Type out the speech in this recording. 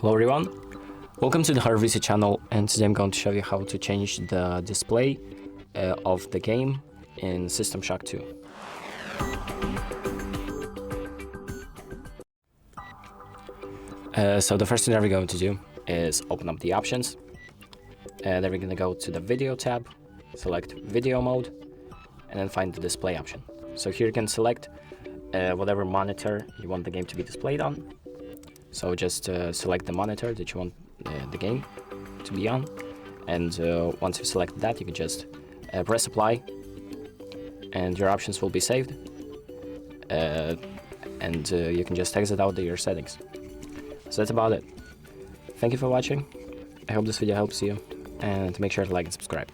Hello everyone, welcome to the HardReset channel, and today I'm going to show you how to change the display of the game in System Shock 2. So the first thing that we're going to do is open up the options, then we're going to go to the video tab, select video mode, and then find the display option. So here you can select whatever monitor you want the game to be displayed on. So just select the monitor that you want the game to be on, and once you've selected that, you can just press apply, and your options will be saved, and you can just exit out your settings. So that's about it. Thank you for watching. I hope this video helps you, and make sure to like and subscribe.